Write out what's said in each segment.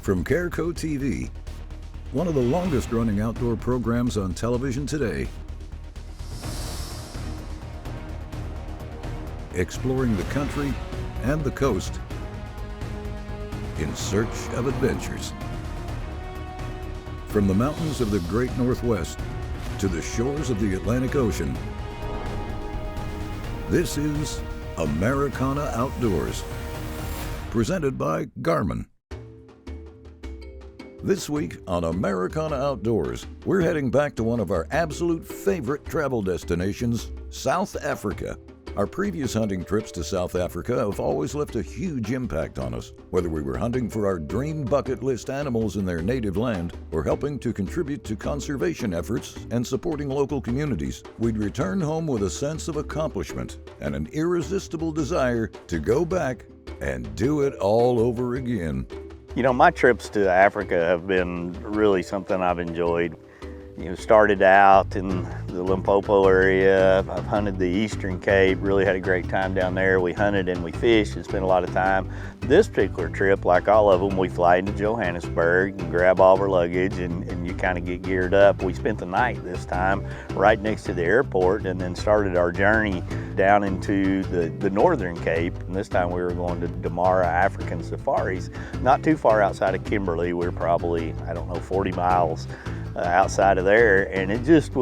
From Careco TV, one of the longest-running outdoor programs on television today, exploring the country and the coast in search of adventures. From the mountains of the Great Northwest to the shores of the Atlantic Ocean, this is Americana Outdoors, presented by Garmin. This week on Americana Outdoors, we're heading back to one of our absolute favorite travel destinations, South Africa. Our previous hunting trips to South Africa have always left a huge impact on us, whether we were hunting for our dream bucket list animals in their native land or helping to contribute to conservation efforts and supporting local communities. We'd return home with a sense of accomplishment and an irresistible desire to go back and do it all over again. You know, my trips to Africa have been really something I've enjoyed. You know, started out in the Limpopo area. I've hunted the Eastern Cape, really had a great time down there. We hunted and we fished and spent a lot of time. This particular trip, like all of them, we fly into Johannesburg and grab all of our luggage and you kind of get geared up. We spent the night this time right next to the airport and then started our journey down into the Northern Cape. And this time we were going to Damara African Safaris, not too far outside of Kimberley. We're probably, 40 miles outside of there, and it just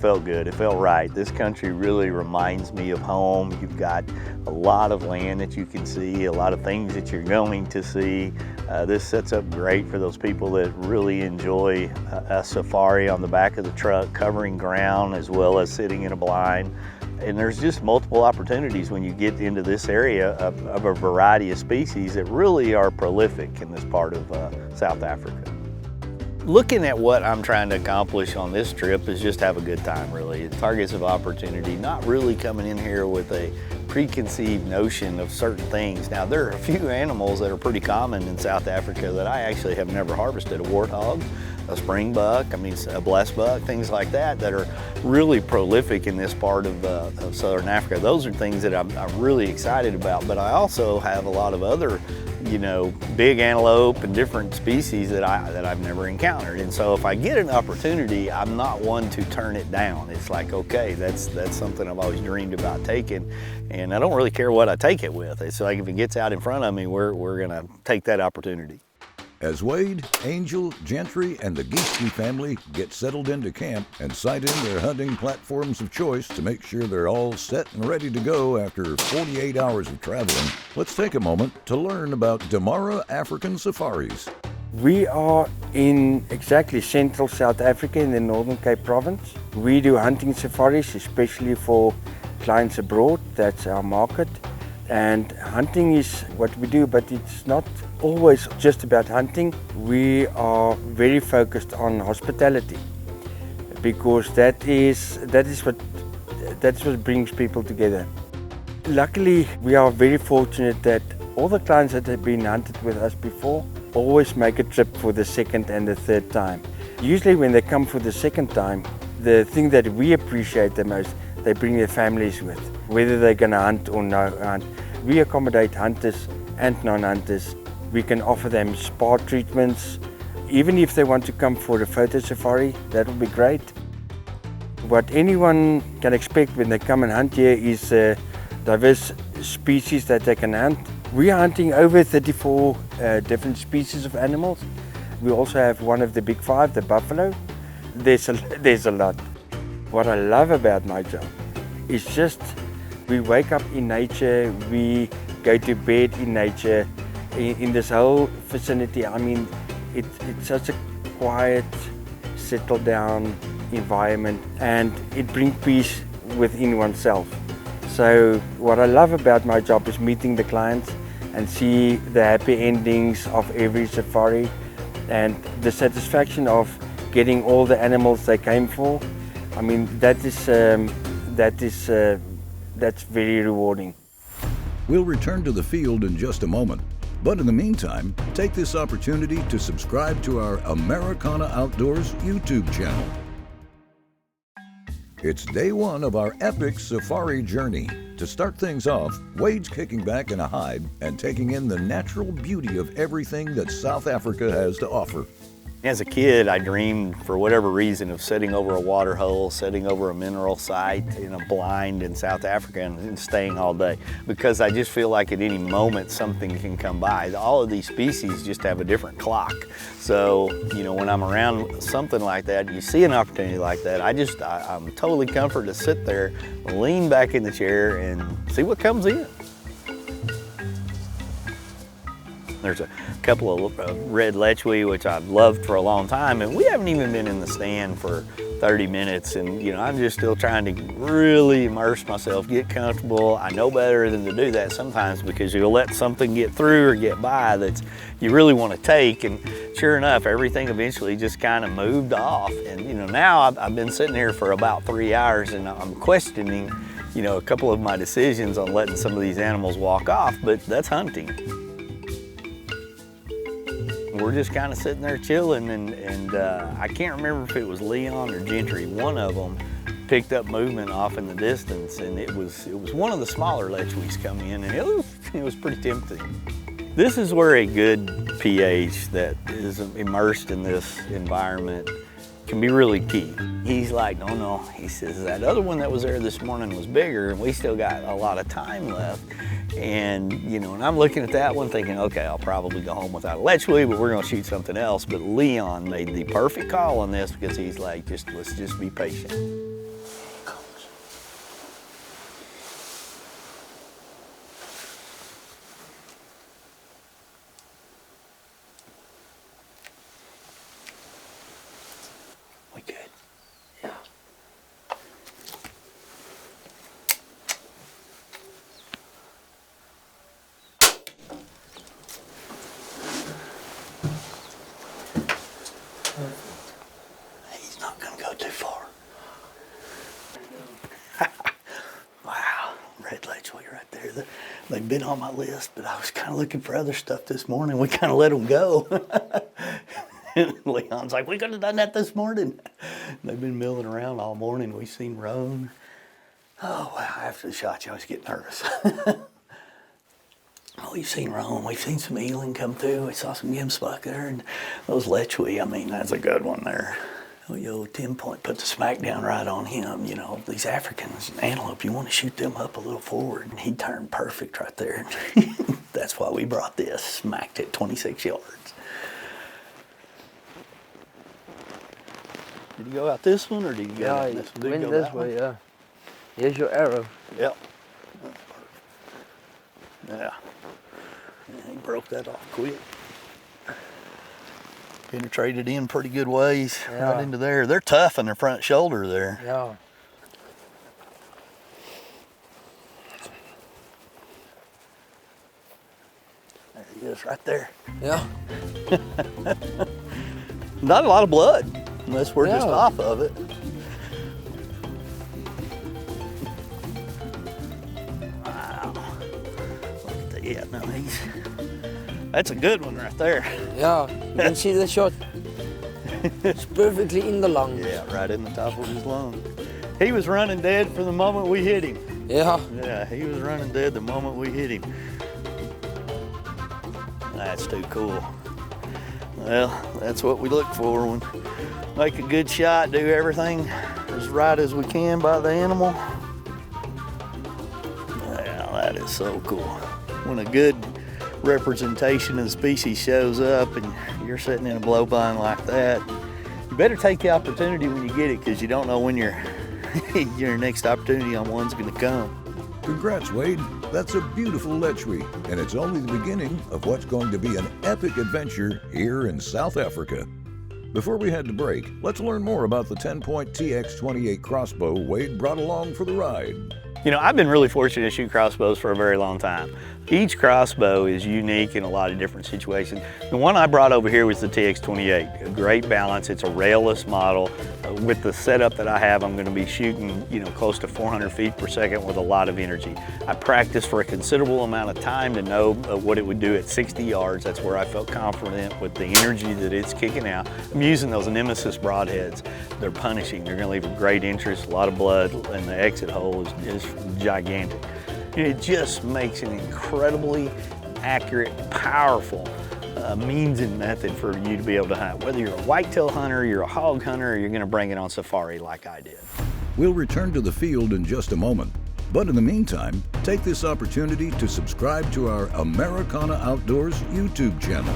felt good. It felt right. This country really reminds me of home. You've got a lot of land that you can see, a lot of things that you're going to see. This sets up great for those people that really enjoy a safari on the back of the truck, covering ground as well as sitting in a blind. And there's just multiple opportunities when you get into this area of a variety of species that really are prolific in this part of South Africa. Looking at what I'm trying to accomplish on this trip is just have a good time, really. Targets of opportunity, not really coming in here with a preconceived notion of certain things. Now, there are a few animals that are pretty common in South Africa that I actually have never harvested. A warthog, a springbuck, a blessbuck, things like that are really prolific in this part of Southern Africa. Those are things that I'm really excited about, but I also have a lot of other big antelope and different species that I've never encountered. And so if I get an opportunity, I'm not one to turn it down. It's like, okay, that's something I've always dreamed about taking, and I don't really care what I take it with. It's like if it gets out in front of me, we're gonna take that opportunity. As Wade, Angel, Gentry, and the Geeksky family get settled into camp and site in their hunting platforms of choice to make sure they're all set and ready to go after 48 hours of traveling, let's take a moment to learn about Damara African Safaris. We are in exactly central South Africa in the Northern Cape province. We do hunting safaris, especially for clients abroad. That's our market. And hunting is what we do, but it's not always just about hunting. We are very focused on hospitality because that is what brings people together. Luckily, we are very fortunate that all the clients that have been hunted with us before always make a trip for the second and the third time. Usually when they come for the second time, the thing that we appreciate the most, they bring their families with, whether they're going to hunt or no hunt. We accommodate hunters and non-hunters. We can offer them spa treatments. Even if they want to come for a photo safari, that will be great. What anyone can expect when they come and hunt here is diverse species that they can hunt. We are hunting over 34 different species of animals. We also have one of the big five, the buffalo. There's a lot. What I love about my job is just we wake up in nature, we go to bed in nature. In this whole vicinity, it's such a quiet, settled down environment, and it brings peace within oneself. So what I love about my job is meeting the clients and see the happy endings of every safari and the satisfaction of getting all the animals they came for. That's very rewarding. We'll return to the field in just a moment, but in the meantime, take this opportunity to subscribe to our Americana Outdoors YouTube channel. It's day one of our epic safari journey. To start things off, Wade's kicking back in a hide and taking in the natural beauty of everything that South Africa has to offer. As a kid, I dreamed, for whatever reason, of sitting over a water hole, sitting over a mineral site in a blind in South Africa and staying all day, because I just feel like at any moment something can come by. All of these species just have a different clock. So, you know, when I'm around something like that, you see an opportunity like that, I'm totally comforted to sit there, lean back in the chair and see what comes in. There's a couple of red lechwe, which I've loved for a long time, and we haven't even been in the stand for 30 minutes, and you know, I'm just still trying to really immerse myself, get comfortable. I know better than to do that sometimes, because you'll let something get through or get by that you really want to take, and sure enough, everything eventually just kind of moved off. And you know, now I've been sitting here for about 3 hours, and I'm questioning, you know, a couple of my decisions on letting some of these animals walk off, but that's hunting. We're just kind of sitting there chilling, and I can't remember if it was Leon or Gentry. One of them picked up movement off in the distance, and it was one of the smaller lechwe's come in, and it was pretty tempting. This is where a good pH that is immersed in this environment can be really key. He's like, no, he says, that other one that was there this morning was bigger, and we still got a lot of time left. And you know, and I'm looking at that one thinking, okay, I'll probably go home without a lechwe, but we're gonna shoot something else. But Leon made the perfect call on this, because he's like, let's just be patient. We good? Yeah. He's not gonna go too far. Wow, red lechwe right there. They've been on my list, but I was kind of looking for other stuff this morning. We kind of let them go. And Leon's like, we could have done that this morning. They've been milling around all morning. We've seen roan. Oh, wow, after the shot, you always get nervous. Oh, we've seen roan. We've seen some eland come through. We saw some gemsbuck there, and those lechwe, I mean, that's a good one there. Oh, yo, 10-point, put the smack down right on him. You know, these Africans, antelope, you want to shoot them up a little forward. And he turned perfect right there. That's why we brought this, smacked it 26 yards. Did you go out this one, or did you go out this one? Went this way, yeah. Here's your arrow. Yep. Yeah. He broke that off quick. Penetrated in pretty good ways, right into there. They're tough in their front shoulder there. Yeah. There he is, right there. Yeah. Not a lot of blood, unless we're just off of it. Wow. Look at that. Yeah, no, that's a good one right there. Yeah, you can see the shot. It's perfectly in the lung. Yeah, right in the top of his lung. He was running dead from the moment we hit him. Yeah. Yeah, he was running dead the moment we hit him. That's too cool. Well, that's what we look for when we make a good shot, do everything as right as we can by the animal. Yeah, that is so cool. When a good representation of the species shows up and you're sitting in a blow bind like that, you better take the opportunity when you get it, because you don't know when your next opportunity on one's going to come. Congrats, Wade. That's a beautiful lechwe, and it's only the beginning of what's going to be an epic adventure here in South Africa. Before we head to break, let's learn more about the 10-point TX-28 crossbow Wade brought along for the ride. You know, I've been really fortunate to shoot crossbows for a very long time. Each crossbow is unique in a lot of different situations. The one I brought over here was the TX28. A great balance. It's a railless model. With the setup that I have, I'm going to be shooting, close to 400 feet per second with a lot of energy. I practiced for a considerable amount of time to know what it would do at 60 yards. That's where I felt confident with the energy that it's kicking out. I'm using those Nemesis broadheads. They're punishing. They're going to leave a great interest, a lot of blood, and the exit hole is gigantic. It just makes an incredibly accurate, powerful means and method for you to be able to hunt. Whether you're a whitetail hunter, you're a hog hunter, or you're going to bring it on safari like I did. We'll return to the field in just a moment. But in the meantime, take this opportunity to subscribe to our Americana Outdoors YouTube channel.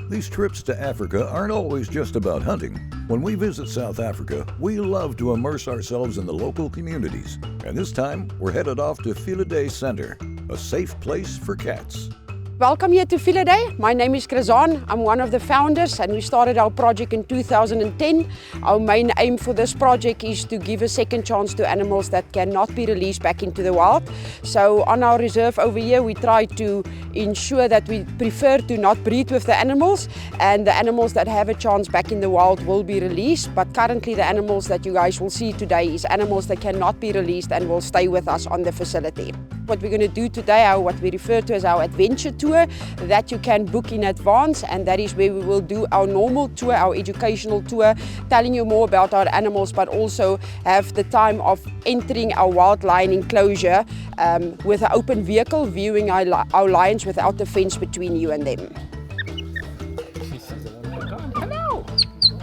These trips to Africa aren't always just about hunting. When we visit South Africa, we love to immerse ourselves in the local communities. And this time, we're headed off to Philadelphia Center, a safe place for cats. Welcome here to Philadelphia. My name is Krazan. I'm one of the founders and we started our project in 2010. Our main aim for this project is to give a second chance to animals that cannot be released back into the wild. So on our reserve over here we try to ensure that we prefer to not breed with the animals, and the animals that have a chance back in the wild will be released. But currently the animals that you guys will see today is animals that cannot be released and will stay with us on the facility. What we're going to do today are what we refer to as our adventure tour that you can book in advance, and that is where we will do our normal tour, our educational tour, telling you more about our animals, but also have the time of entering our wild lion enclosure with an open vehicle, viewing our lions without the fence between you and them. Hello.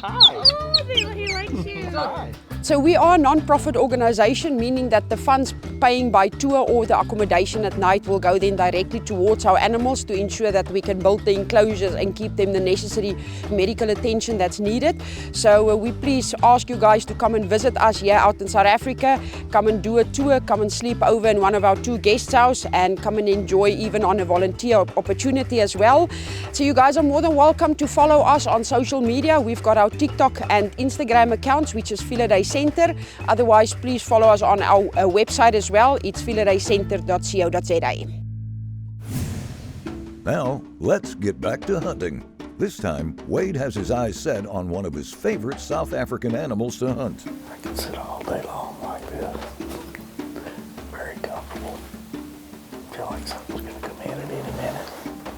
Hi. Oh, he likes you. Hi. So we are a non-profit organization, meaning that the funds paying by tour or the accommodation at night will go then directly towards our animals to ensure that we can build the enclosures and keep them the necessary medical attention that's needed. So we please ask you guys to come and visit us here out in South Africa, come and do a tour, come and sleep over in one of our 2 guest houses, and come and enjoy even on a volunteer opportunity as well. So you guys are more than welcome to follow us on social media. We've got our TikTok and Instagram accounts, which is Philadelphia Center. Otherwise, please follow us on our website as well. It's philadelphiacenter.co.za. Now, let's get back to hunting. This time, Wade has his eyes set on one of his favorite South African animals to hunt. I can sit all day long like this. Very comfortable. Feel like something's going to come in at any minute.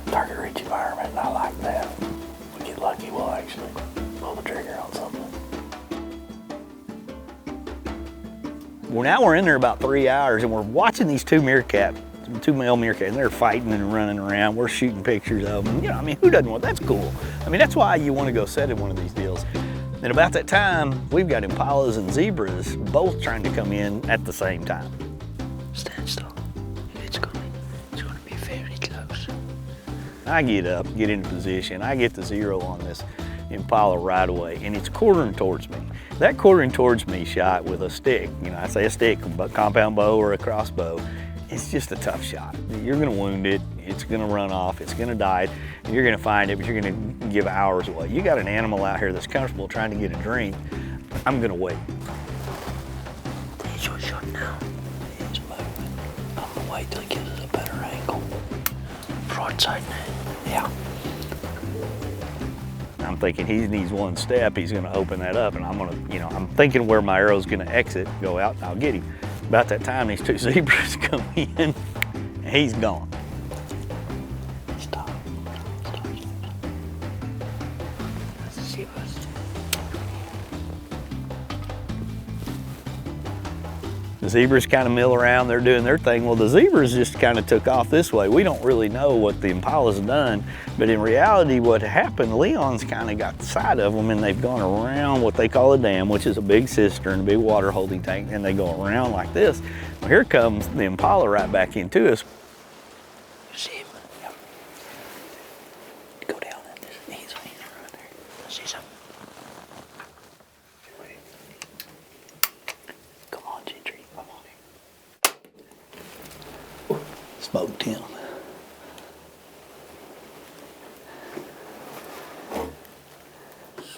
Target rich environment, and I like that. If we get lucky, we'll actually pull the trigger on something. Well, now we're in there about 3 hours and we're watching these 2 male meerkats, and they're fighting and running around. We're shooting pictures of them. Who doesn't want, that's cool. That's why you want to go set in one of these deals. And about that time, we've got impalas and zebras both trying to come in at the same time. Stand still. It's going to be very close. I get up, get into position. I get the zero on this impala right away, and it's quartering towards me. That quartering towards me shot with a stick, I say a stick, a compound bow or a crossbow, it's just a tough shot. You're gonna wound it, it's gonna run off, it's gonna die, and you're gonna find it, but you're gonna give hours away. You got an animal out here that's comfortable trying to get a drink, I'm gonna wait. He's your shot now. It's moving. I'm gonna wait till he gives us a better angle. Broadside now. Yeah. I'm thinking he needs one step, he's gonna open that up, and I'm gonna, I'm thinking where my arrow's gonna exit, go out, and I'll get him. About that time, these 2 zebras come in, and he's gone. Stop. That's the zebras. The zebras kind of mill around, they're doing their thing. Well, the zebras just kind of took off this way. We don't really know what the impala's done, but in reality, what happened, Leon's kind of got the side of them and they've gone around what they call a dam, which is a big cistern, a big water holding tank, and they go around like this. Well, here comes the impala right back into us. You see him? Yep. Go down in this. He's right there. I see something. Come on, Gentry. Come on. Smoked him.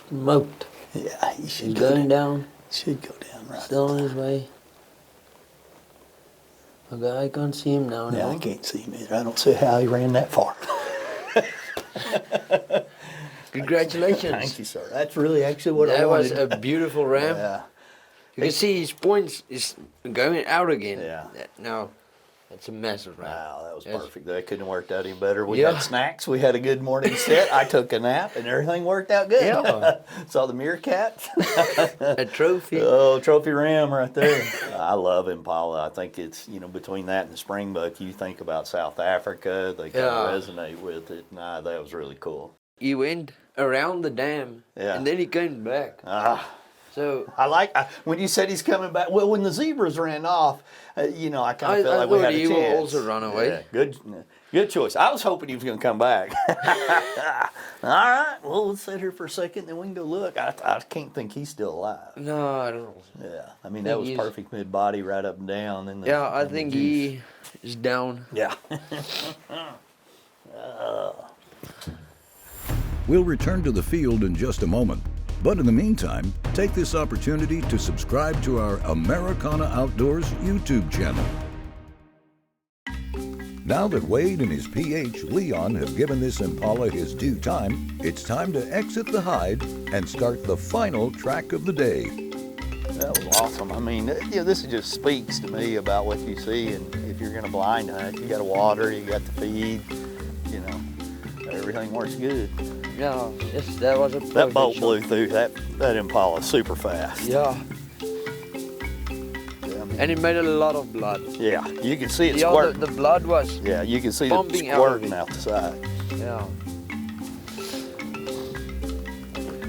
Smoked. Yeah, he should He's going down. Should go down right. Still on his way. Okay, I can't see him now. Yeah, No? I can't see him either. I don't see how he ran that far. Congratulations. Thank you, sir. That's really actually what I That was wanted. a beautiful ram. Yeah. You can see his points is going out again. Yeah. Now, that's a massive ram. Wow, that was Yes. perfect. That couldn't have worked out any better. We Yeah. had snacks. We had a good morning set. I took a nap, and everything worked out good. Yeah. Saw the meerkat. A trophy. Oh, trophy ram right there. I love Impala. I think it's, between that and the springbuck, you think about South Africa. They kind of resonate with it. Nah, that was really cool. He went around the dam, Yeah. and then he came back. So When you said he's coming back. Well, when the zebras ran off, I kind of I felt like we thought had a he chance. will also run away. Yeah, good choice. I was hoping he was going to come back. All right, well, let's sit here for a second, then we can go look. I can't think he's still alive. no, I don't know. Yeah, I mean that was he's- perfect mid-body, right up and down. And Yeah, I think he is down. Yeah. We'll return to the field in just a moment. But in the meantime, take this opportunity to subscribe to our Americana Outdoors YouTube channel. Now that Wade and his PH Leon have given this Impala his due time, it's time to exit the hide and start the final track of the day. That was awesome. I mean, this just speaks to me about what you see, and if you're going to blind hunt, you got to water, you got to feed, everything works good. Yeah, yes, that was a That perfect bolt shot. blew through that Impala super fast. Yeah, and it made a lot of blood. Yeah, you can see it Yeah, squirting. the blood was. Yeah, you can see it pumping out of squirting it. out the side. Yeah.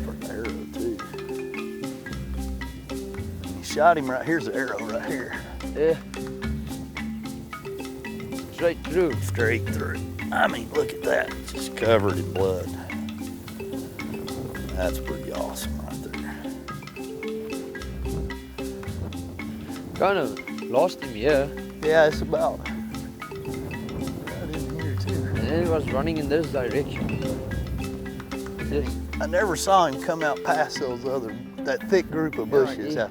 For arrow too. You shot him right here's the arrow right here. Yeah. Straight through. Straight through. I mean, look at that. It's just covered in blood. That's pretty awesome right there. Kind of lost him here, Yeah, it's about right in here too. and then he was running in this direction. This. I never saw him come out past that thick group of bushes. Yeah.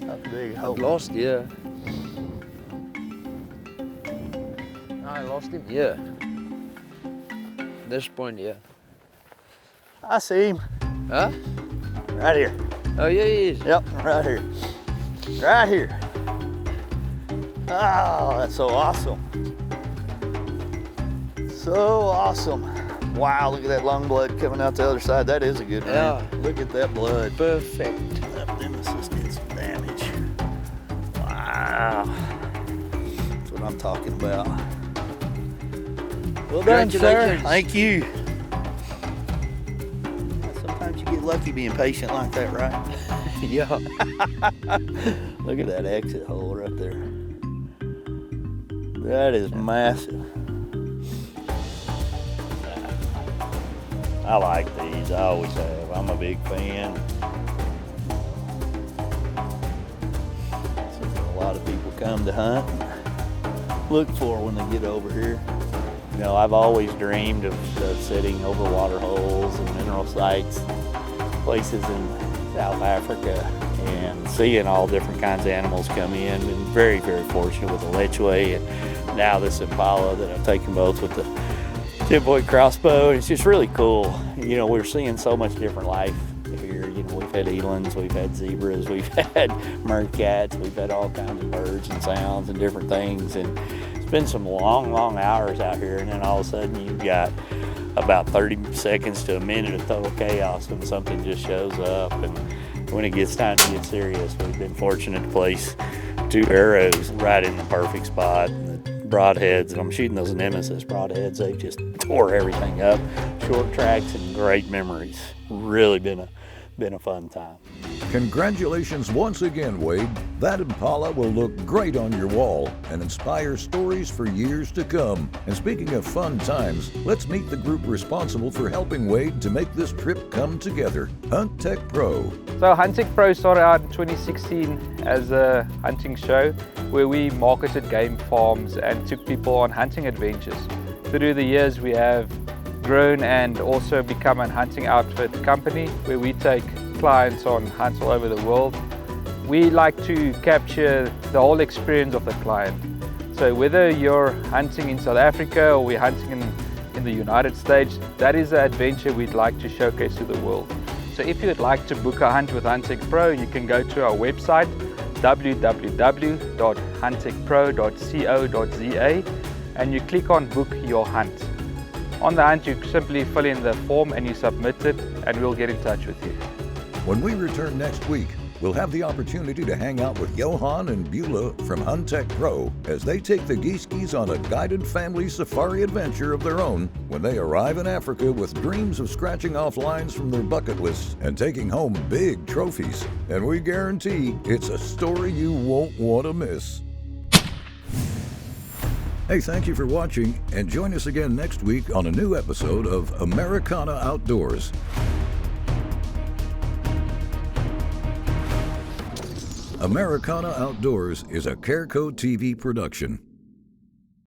How big a I hole. lost here. I lost him here. This point here. I see him. Huh? Right here. Oh yeah, he is. Yep, right here. Right here. Oh, that's so awesome. So awesome. Wow, look at that lung blood coming out the other side. That is a good ram. Yeah. Look at that blood. Perfect. That nemesis did some damage. Wow. That's what I'm talking about. Well done, sir. Congratulations. Thank you. Sometimes you get lucky being patient like that, right? Yeah. Look at that exit hole right there. That is massive. I like these. I always have. I'm a big fan. Something a lot of people come to hunt and look for when they get over here. I've always dreamed of sitting over water holes and mineral sites, places in South Africa, and seeing all different kinds of animals come in. Been very, very fortunate with the Lechwe and now this Impala that I've taken both with the 10-point crossbow. It's just really cool. We're seeing so much different life here. We've had elands, we've had zebras, we've had meerkats, we've had all kinds of birds and sounds and different things. And it's been some long, long hours out here, and then all of a sudden you've got about 30 seconds to a minute of total chaos when something just shows up. And when it gets time to get serious, we've been fortunate to place 2 arrows right in the perfect spot. The broadheads, and I'm shooting those nemesis broadheads, they just tore everything up. Short tracks and great memories. Really been a fun time. Congratulations once again, Wade. That Impala will look great on your wall and inspire stories for years to come. And speaking of fun times, let's meet the group responsible for helping Wade to make this trip come together. Hunt Tech Pro. So Hunt Tech Pro started out in 2016 as a hunting show where we marketed game farms and took people on hunting adventures. Through the years we have grown and also become a hunting outfit company where we take clients on hunts all over the world. We like to capture the whole experience of the client. So whether you're hunting in South Africa or we're hunting in the United States, that is an adventure we'd like to showcase to the world. So if you'd like to book a hunt with Huntec Pro, you can go to our website www.huntecpro.co.za and you click on book your hunt. On the hunt, you simply fill in the form and you submit it, and we'll get in touch with you. When we return next week, we'll have the opportunity to hang out with Johan and Beulah from Huntec Pro as they take the Geeskies on a guided family safari adventure of their own when they arrive in Africa with dreams of scratching off lines from their bucket lists and taking home big trophies. And we guarantee it's a story you won't want to miss. Hey, thank you for watching, and join us again next week on a new episode of Americana Outdoors. Americana Outdoors is a Careco TV production.